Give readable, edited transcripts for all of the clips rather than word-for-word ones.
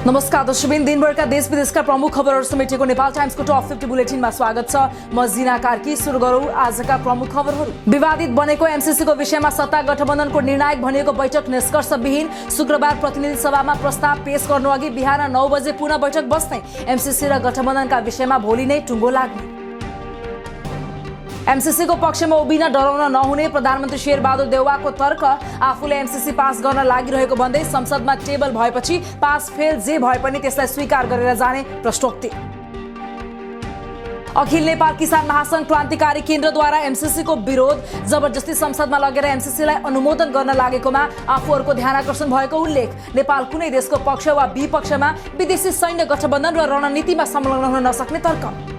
नमस्कार दर्शकबिन, दिनभरका देश विदेशका प्रमुख खबरहरू समेटेको नेपाल टाइम्सको टप 50 बुलेटिनमा स्वागत छ। म जिना कार्की। सुरु गरौँ आजका प्रमुख खबरहरू। विवादित बनेको एमसीसीको विषयमा सत्ता गठबन्धनको निर्णायक भनिएको बैठक निष्कर्षविहीन। शुक्रबार प्रतिनिधि सभामा प्रस्ताव पेश गर्नु अघि बिहान 9 बजे पुनः बैठक बस्ने। एमसीसी र गठबन्धनका विषयमा भोलि नै टुङ्गो लाग्ने। एमसीसी को पक्षमा उभिन डराउन नहुने प्रधानमन्त्री शेरबहादुर देउवाको तर्क। आफूले एमसीसी पास गर्न लागिरहेको भन्दै संसदमा टेबल भएपछि पास फेल जे भए पनि त्यसलाई स्वीकार गरेर जाने प्रश्नोक्ति। अखिल नेपाल किसान महासंघ क्रान्तिकारी केन्द्रद्वारा एमसीसी को विरोध। जबरजस्ती संसदमा लगेर एमसीसीलाई अनुमोदन गर्न लागेकोमा आफूहरूको ध्यानकर्षण भएको उल्लेख। नेपाल कुनै देशको पक्ष वा विपक्षमा विदेशी सैन्य गठबन्धन र रणनीतिमा संलग्न हुन नसक्ने तर्क।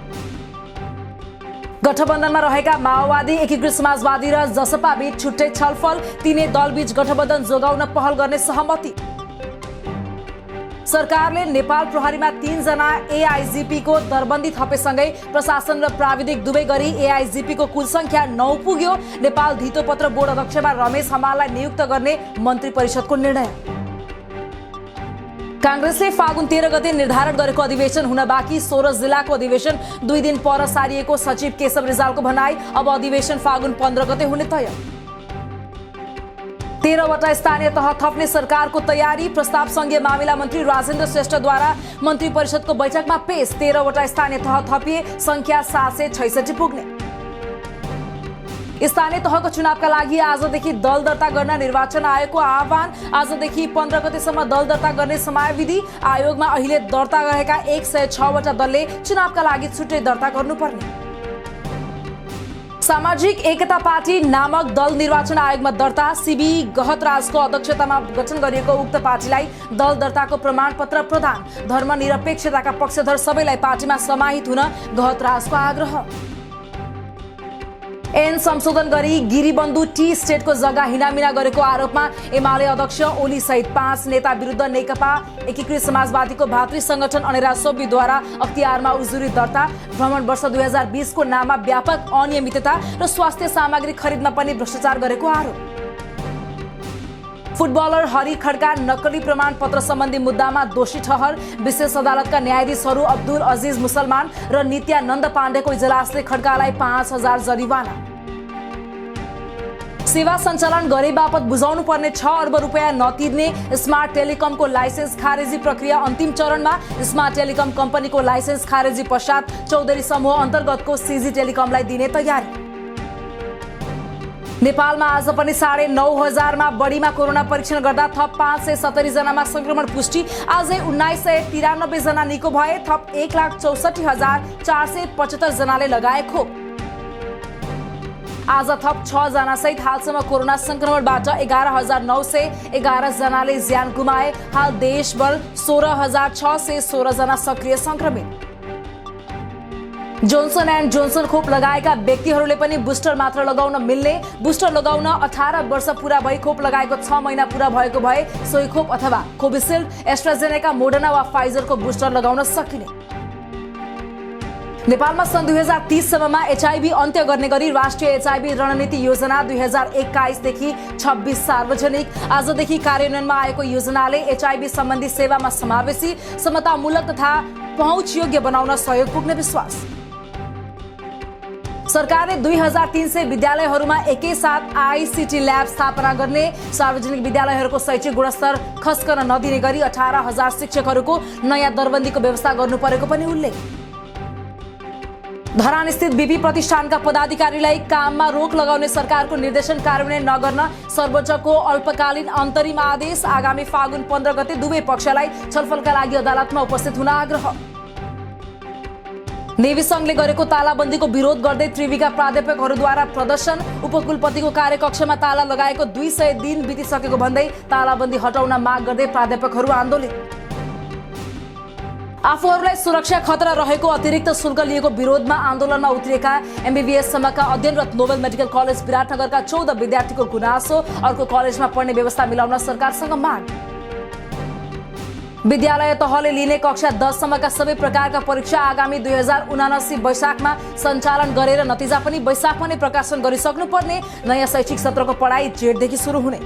गठबन्धनमा रहेका माओवादी, एकीकृत समाजवादी र जसपा बीच छुट्टै छलफल। तीनै दलबीच गठबन्धन जोगाउन पहल गर्ने सहमति। सरकारले नेपाल प्रहरीमा 3 जना एआईजीपी को दरबन्दी थपेसँगै प्रशासन र प्राविधिक दुवै गरी एआईजीपी को कुल संख्या 9 पुग्यो। नेपाल धितोपत्र बोर्ड अध्यक्षमा रमेश हमाललाई नियुक्त गर्ने मन्त्री परिषदको निर्णय। कांग्रेसले फागुन 13 गते निर्धारण गरेको अधिवेशन हुन बाँकी। 16 जिल्लाको अधिवेशन 2 दिन पर सारिएको सचिव केशव रिजालको भनाई। अब अधिवेशन फागुन 15 गते हुने तय। 13 वटा स्थानीय तह थप्ने सरकारको तयारी। प्रस्ताव संघीय मामिला मन्त्री राजेन्द्र श्रेष्ठद्वारा मन्त्री परिषदको बैठकमा पेश। 13 वटा स्थानीय तह थपिए संख्या 766 पुग्ने। स्थानीय तहको चुनावका लागि आजदेखि दल दर्ता गर्न निर्वाचन आयोगको आह्वान। आजदेखि 15 गतेसम्म दल दर्ता गर्ने समयावधि। आयोगमा अहिले दर्ता गरेका 106 वटा दलले चुनावका लागि छुट्टै दर्ता गर्नुपर्ने। सामाजिक एकता पार्टी नामक दल निर्वाचन आयोगमा दर्ता। सीबी गहतराजको अध्यक्षतामा गठन गरिएको उक्त पार्टीलाई दल दर्ताको प्रमाणपत्र प्रदान। धर्मनिरपेक्षताका पक्षधर सबैलाई पार्टीमा समाहित हुन गहतराजको आग्रह। ऐन संशोधन गरी गिरिबन्धु टी स्टेटको जग्गा हिनामिना गरेको आरोपमा एमाले अध्यक्ष ओली सहित 5 नेता विरुद्ध नेकपा एकीकृत समाजवादीको भातृ संगठन अनेरा सोबीद्वारा अख्तियारमा उजुरी दर्ता। भ्रमण वर्ष 2020 को नाममा व्यापक अनियमितता र स्वास्थ्य सामग्री खरिदमा पनि भ्रष्टाचार गरेको आरोप। फुटबलर हरि खड्का नक्कली प्रमाणपत्र सम्बन्धी मुद्दामा दोषी ठहर। विशेष अदालतका न्यायाधीशहरू अब्दुल अजिज मुसलमान र नित्यानन्द पाण्डेको इजलासले खड्कालाई 5000 जरिवाना। सेवा सञ्चालन गरे बापत बुझाउनु पर्ने 6 अर्ब रुपैयाँ नतिर्ने। स्मार्ट टेलिकमको लाइसेन्स खारेजी प्रक्रिया अन्तिम चरणमा। स्मार्ट टेलिकम कम्पनीको लाइसेन्स खारेजी पश्चात चौधरी समूह अन्तर्गतको सीजी टेलिकमलाई दिने तयारी। नेपालमा आज पनि 9,500 मा बढीमा कोरोना परीक्षण गर्दा थप 570 जनामा संक्रमण पुष्टि। आजै 1993 जना निको भए। थप 1,64,475 जनाले लगाए खोप। आज थप 6 जना सहित हालसम्म कोरोना संक्रमणबाट 11,911 जनाले ज्यान गुमाए। हाल देशभर 16,616 जना सक्रिय संक्रमित। जोन्सन एन्ड जोन्सन खोप लगाएका व्यक्तिहरूले पनि बुस्टर मात्र लगाउन मिल्ने। बुस्टर लगाउन 18 वर्ष पूरा भई खोप लगाएको 6 महिना पूरा भएको भए सोही खोप अथवा कोभिसिल्ड, एस्ट्राजेनेका, मोडर्ना वा फाइजरको बुस्टर लगाउन सकिने। नेपालमा सन् 2030 सम्ममा एचआईभी अन्त्य गर्ने गरी राष्ट्रिय एचआईभी रणनीति योजना 2021 देखि 26 सार्वजनिक। आजदेखि कार्यान्वयनमा आएको योजनाले एचआईभी सम्बन्धी सेवामा समावेशी, समतामूलक तथा पहुँचयोग्य बनाउन सहयोग पुग्ने विश्वास। सरकारले 2300 विद्यालयहरूमा एकैसाथ आईसीटी ल्याब स्थापना गर्ने। सार्वजनिक विद्यालयहरूको शैक्षिक गुणस्तर खस्कन नदिने गरी 18,000 शिक्षकहरूको नयाँ दरबन्दीको व्यवस्था गर्नु परेको पनि उल्लेख। धरान स्थित बीपी प्रतिष्ठानका पदाधिकारीलाई काममा रोक लगाउने सरकारको निर्देशन कार्यान्वयन नगर्न सर्वोच्चको अल्पकालीन अन्तरिम आदेश। आगामी फागुन 15 गते दुवै पक्षलाई छलफलका लागि अदालतमा उपस्थित हुन आग्रह। नेवी संघले गरेको तालाबन्दीको विरोध गर्दै त्रिविका प्राध्यापकहरूद्वारा प्रदर्शन। उपकुलपतिको कार्यकक्षमा ताला लगाएको 200 दिन बितिसकेको भन्दै तालाबन्दी हटाउन माग गर्दै प्राध्यापकहरू आन्दोलित। आफूहरूलाई सुरक्षा खतरा रहेको अतिरिक्त शुल्क लिएको विरोधमा आन्दोलनमा उत्रिएका एमबीबीएस सम्मका अध्ययनरत नोबेल मेडिकल कलेज विराटनगरका 14 विद्यार्थीको गुनासो। अर्को कलेजमा पढ्ने व्यवस्था मिलाउन सरकारसँग माग। विद्यालय तहले लिने कक्षा 10 सम्मका सबै प्रकारका परीक्षा आगामी 2079 वैशाखमा सञ्चालन गरेर नतिजा पनि वैशाखमा नै प्रकाशन गरिसक्नुपर्ने। नयाँ शैक्षिक सत्रको पढाइ जेठदेखि सुरु हुने।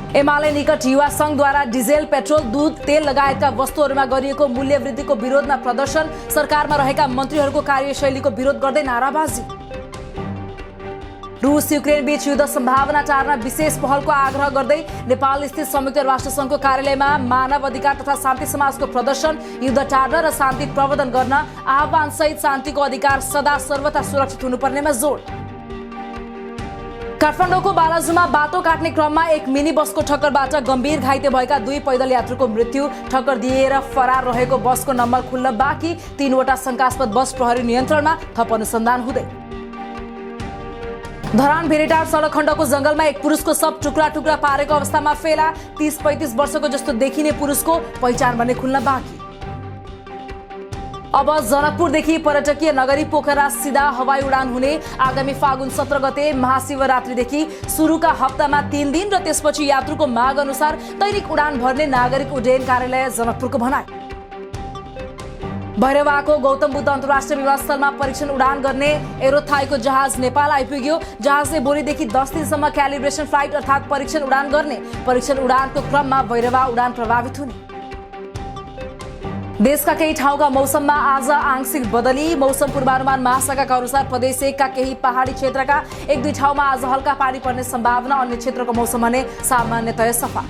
एमाले निकट युवा संघद्वारा डिजेल, पेट्रोल, दूध, तेल लगायतका वस्तुहरूमा गरिएको मूल्य वृद्धिको विरोधमा प्रदर्शन, सरकारमा रहेका मन्त्रीहरूको कार्यशैलीको विरोध गर्दै नाराबाजी। रूस युक्रेन बीच युद्ध सम्भावना टार्न विशेष पहलको आग्रह गर्दै नेपाल स्थित संयुक्त राष्ट्रसङ्घको कार्यालयमा मानव अधिकार तथा शान्ति समाजको प्रदर्शन, युद्ध टार्न र शान्ति प्रवर्धन गर्न आह्वान सहित शान्तिको अधिकार सदा सर्वथा सुरक्षित हुनुपर्नेमा जोड। काठमाडौँको बालाजुमा बाटो काट्ने क्रममा एक मिनी बसको ठक्करबाट गम्भीर घाइते भएका 2 पैदल यात्रुको मृत्यु, ठक्कर दिएर फरार रहेको बसको नम्बर खुल्न बाँकी, 3वटा शंकास्पद बस प्रहरी नियन्त्रणमा, थप अनुसन्धान हुँदै। धरान भेरेटार सडक खण्डको जंगलमा एक पुरुषको शव टुक्रा टुक्रा पारेको अवस्थामा फेला, 30-35 वर्षको जस्तो देखिने पुरुषको पहिचान भने खुल्न बाँकी। अब जनकपुरदेखि पर्यटकीय नगरी पोखरा सिधा हवाई उडान हुने, आगामी फागुन 17 गते महाशिवरात्रिदेखि सुरुका हप्तामा 3 दिन र त्यसपछि यात्रुको माग अनुसार दैनिक उडान भर्ने नागरिक उड्डयन कार्यालय जनकपुरको भनाई। भैरवाको गौतम बुद्ध अन्तर्राष्ट्रिय विमानस्थलमा परीक्षण उडान गर्ने एरोथाईको जहाज नेपाल आइपुग्यो। जहाजले भोलिदेखि 10 दिनसम्म क्यालिब्रेसन फ्लाइट अर्थात् परीक्षण उडान गर्ने। परीक्षण उडानको क्रममा भैरवा उडान प्रभावित हुने। देशका केही ठाउँका मौसममा आज आंशिक बदली, मौसम पूर्वानुमान महाशाखाका अनुसार प्रदेश 1 का केही पहाडी क्षेत्रका 1-2 ठाउँमा आज हल्का पानी पर्ने सम्भावना, अन्य क्षेत्रको मौसम भने सामान्यतया सफा।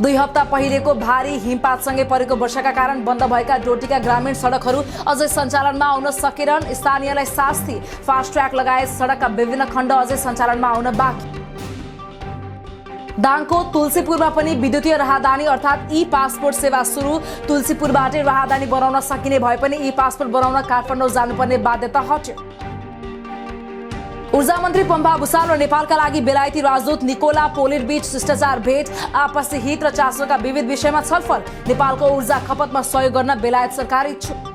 2 हप्ता पहिलेको भारी हिमपातसँगै परेको वर्षाका कारण बन्द भएका डोटीका ग्रामीण सडकहरू अझै सञ्चालनमा आउन सकेनन्। स्थानीयलाई शास्ति, फास्ट ट्र्याक लगायत सडकका विभिन्न खण्ड अझै सञ्चालनमा आउन बाँकी। दाङको तुलसीपुरमा पनि विद्युतीय राहदानी अर्थात् ई पासपोर्ट सेवा सुरु। तुलसीपुरबाटै राहदानी बनाउन सकिने भए पनि ई पासपोर्ट बनाउन काठमाडौँ जानुपर्ने बाध्यता हट्यो। ऊर्जा मन्त्री पम्पा भुसाल र नेपालका लागि बेलायती राजदूत निकोला पोलिट बीच शिष्टाचार भेट, आपसी हित र चासोका विविध विषयमा छलफल। नेपालको ऊर्जा खपतमा सहयोग गर्न बेलायत सरकार इच्छुक।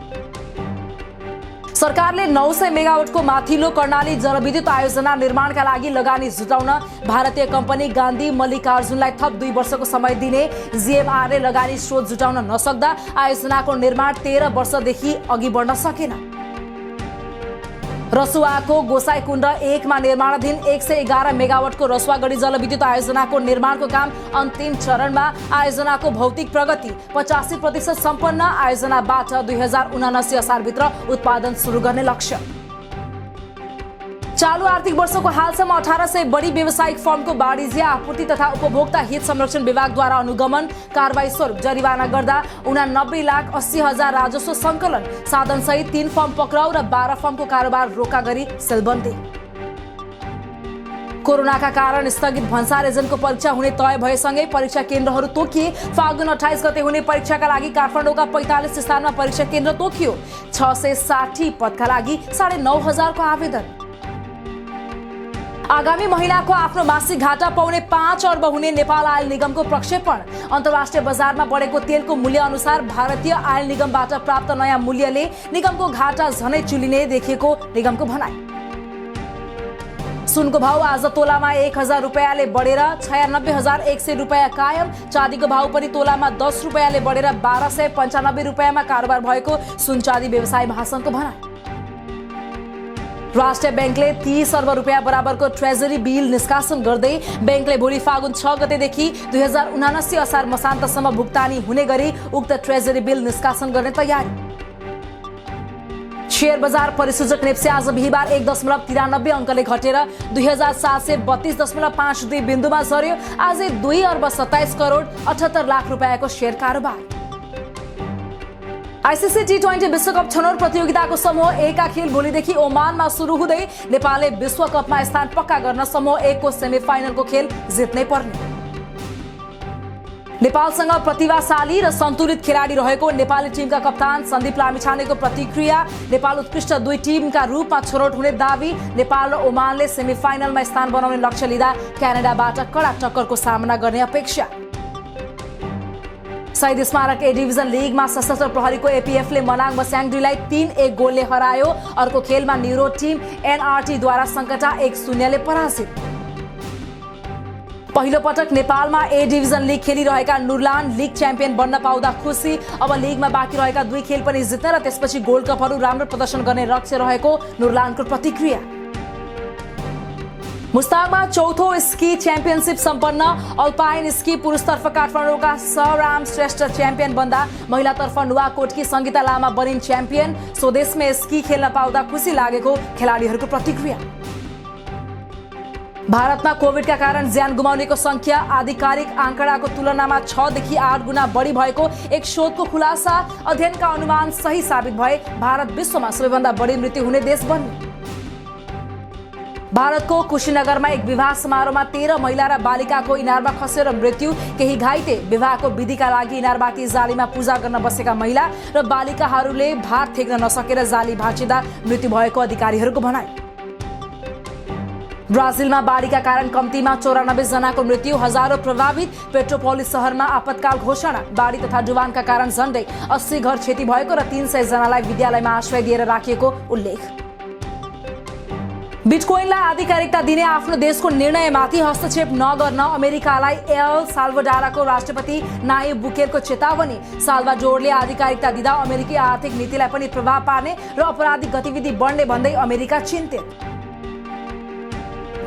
सरकारले 900 मेगावाटको माथिल्लो कर्णाली जलविद्युत आयोजना निर्माणका लागि लगानी जुटाउन भारतीय कम्पनी गान्धी मल्लिकार्जुनलाई थप 2 वर्षको समय दिने। जीएमआरले लगानी स्रोत जुटाउन नसक्दा आयोजनाको निर्माण 13 वर्षदेखि अघि बढ्न सकेन। रसुवाको गोसाईकुण्ड 1 मा निर्माणाधीन 111 मेगावाटको रसुवागढी जलविद्युत आयोजनाको निर्माणको काम अन्तिम चरणमा। आयोजनाको भौतिक प्रगति 85% सम्पन्न। आयोजनाबाट 2079 असारभित्र उत्पादन सुरु गर्ने लक्ष्य। चालू आर्थिक वर्षको हालसम्म 1800 बढी व्यावसायिक फर्मको वाणिज्य, आपूर्ति तथा उपभोक्ता हित संरक्षण विभागद्वारा अनुगमन, कारबाही स्वरूप जरिवाना गर्दा 89,80,000 राजस्व संकलन, साधनसहित 3 फर्म पक्राउ र 12 फर्मको कारोबार रोका गरी सेलबन्दी। कोरोनाका कारण स्थगित भन्सार एजेन्टको परीक्षा हुने तय भएसँगै परीक्षा केन्द्रहरू तोकिए। फागुन 28 गते हुने परीक्षाका लागि काठमाडौँका 45 स्थानमा परीक्षा केन्द्र तोकियो। 660 पदका लागि 9,500 को आवेदन। आगामी महिनाको आफ्नो मासिक घाटा पाउने 5 अर्ब हुने नेपाल आयल निगमको प्रक्षेपण। अन्तर्राष्ट्रिय बजारमा बढेको तेलको मूल्य अनुसार भारतीय आयल निगमबाट प्राप्त नयाँ मूल्यले निगमको घाटा झनै चुलिने देखिएको निगमको भनाई। सुनको भाव आज तोलामा 1,000 रुपैयाँले बढेर 96,100 रुपैयाँ कायम। चाँदीको भाव पनि तोलामा 10 रुपैयाँले बढेर 1,295 रुपैयाँमा कारोबार भएको सुन चाँदी व्यवसाय महासंघको भनाई। राष्ट्रिय बैंकले 30 अर्ब रुपैयाँ बराबरको ट्रेजरी बिल निष्कासन गर्दै बैंकले भोलि फागुन 6 गतेदेखि 2079 असार मसान्तसम्म भुक्तानी हुने गरी उक्त ट्रेजरी बिल निष्कासन गर्ने तयारी। शेयर बजार परिसूचक नेप्से आज बिहिबार 1.93 अङ्कले घटेर 2732.52 बिन्दुमा झर्यो। आज 2 अर्ब 27 करोड 78 लाख रुपैयाँको शेयर कारोबार। आईसीसी T20 विश्वकप छनौट प्रतियोगिताको समूह A का खेल भोलिदेखि ओमानमा सुरु हुँदै नेपालले विश्वकपमा स्थान पक्का गर्न समूह A को सेमिफाइनलको खेल जित्नै पर्ने। नेपालसँग प्रतिभाशाली र सन्तुलित खेलाडी रहेको नेपाली टिमका कप्तान सन्दीप लामिछानेको प्रतिक्रिया। नेपाल उत्कृष्ट 2 टिमका रूपमा छनौट हुने दावी। नेपाल र ओमानले सेमिफाइनलमा स्थान बनाउने लक्ष्य लिँदा क्यानाडाबाट कडा टक्करको सामना गर्ने अपेक्षा। शहीद स्मारक ए डिभिजन लिगमा सशस्त्र प्रहरीको एपीएफले मनाङ बस्याङडीलाई 3-1 गोलले हरायो। अर्को खेलमा न्युरो टिम एनआरटी द्वारा सङ्कटा 1-0 ले पराजित। पहिलो पटक नेपालमा ए डिभिजन लिग खेलिरहेका नुरलान लिग च्याम्पियन बन्न पाउँदा खुसी। अब लिगमा बाँकी रहेका 2 खेल पनि जित्न र त्यसपछि गोल्ड कपहरू राम्रो प्रदर्शन गर्ने लक्ष्य रहेको नुरलानको प्रतिक्रिया। मुस्ताङमा चौथो स्की च्याम्पियनसिप सम्पन्न। अल्पाइन स्की पुरुषतर्फ काठमाडौँका सराम श्रेष्ठ च्याम्पियन बन्दा महिलातर्फ नुवाकोटकी सङ्गीता लामा बनिन् च्याम्पियन। स्वदेशमा स्की खेल्न पाउँदा खुसी लागेको खेलाडीहरूको प्रतिक्रिया। भारतमा कोभिडका कारण ज्यान गुमाउनेको संख्या आधिकारिक आँकडाको तुलनामा 6 देखि 8 गुणा बढी भएको एक शोधको खुलासा। अध्ययनका अनुमान सही साबित भए भारत विश्वमा सबैभन्दा बढी मृत्यु हुने देश बन्यो। भारतको कुशीनगरमा एक विवाह समारोहमा 13 महिला र बालिकाको इनारमा खसेर मृत्यु। केही घाइते। विवाहको विधिका लागि इनारबाटी जालीमा पूजा गर्न बसेका महिला र बालिकाहरूले भार थेक्न नसकेर जाली भाँचिँदा मृत्यु भएको अधिकारीहरूको भनाइ। ब्राजिलमा बाढीका कारण कम्तीमा 94 जनाको मृत्यु। हजारौं प्रभावित। पेट्रोपोलिस शहरमा आपतकाल घोषणा। बाढी तथा डुबानका कारण झण्डै 80 घर क्षति भएको र 300 जनालाई विद्यालयमा आश्रय दिएर राखिएको उल्लेख। बिटकोइनलाई आधिकारिकता दिने आफ्नो देशको निर्णयमाथि हस्तक्षेप नगर्न अमेरिकालाई एल साल्भाडोरको राष्ट्रपति नायब बुकेरको चेतावनी। साल्भाडोरले आधिकारिकता दिँदा अमेरिकी आर्थिक नीतिलाई पनि प्रभाव पार्ने र अपराधिक गतिविधि बढ्ने भन्दै अमेरिका चिन्तित।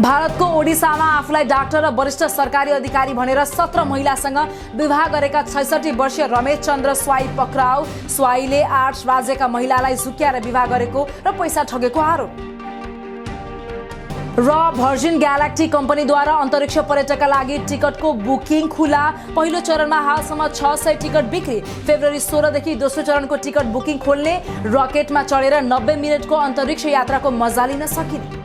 भारतको ओडिसामा आफूलाई डाक्टर र वरिष्ठ सरकारी अधिकारी भनेर 17 महिलासँग विवाह गरेका 66 वर्षीय रमेश चन्द्र स्वाई पक्राउ। स्वाईले 8 राज्यका महिलालाई झुक्क्याएर विवाह गरेको र पैसा ठगेको आरोप। र भर्जिन ग्यालेक्टिक कम्पनीद्वारा अन्तरिक्ष पर्यटकका लागि टिकटको बुकिङ खुला। पहिलो चरणमा हालसम्म 600 टिकट बिक्री। फेब्रुअरी 16 देखि दोस्रो चरणको टिकट बुकिङ खोल्ने। रकेटमा चढेर 90 मिनेटको अन्तरिक्ष यात्राको मजा लिन सकिने।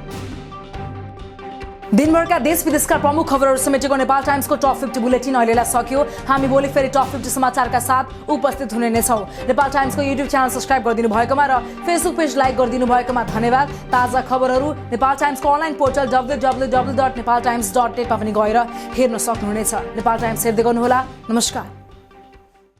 दिनभरका देश विदेशका प्रमुख खबरहरू समेटेको नेपाल टाइम्सको टप 50 बुलेटिन अहिलेलाई सक्यो। हामी भोलि फेरि टप 50 समाचारका साथ उपस्थित हुने नै छौँ। नेपाल टाइम्सको युट्युब च्यानल सब्स्क्राइब गरिदिनु भएकोमा र फेसबुक पेज लाइक गरिदिनु भएकोमा धन्यवाद। ताजा खबरहरू नेपाल टाइम्सको अनलाइन पोर्टल www.nepaltimes.net मा पनि गएर हेर्न सक्नुहुनेछ। नेपाल टाइम्स हेर्दै गर्नुहोला। नमस्कार।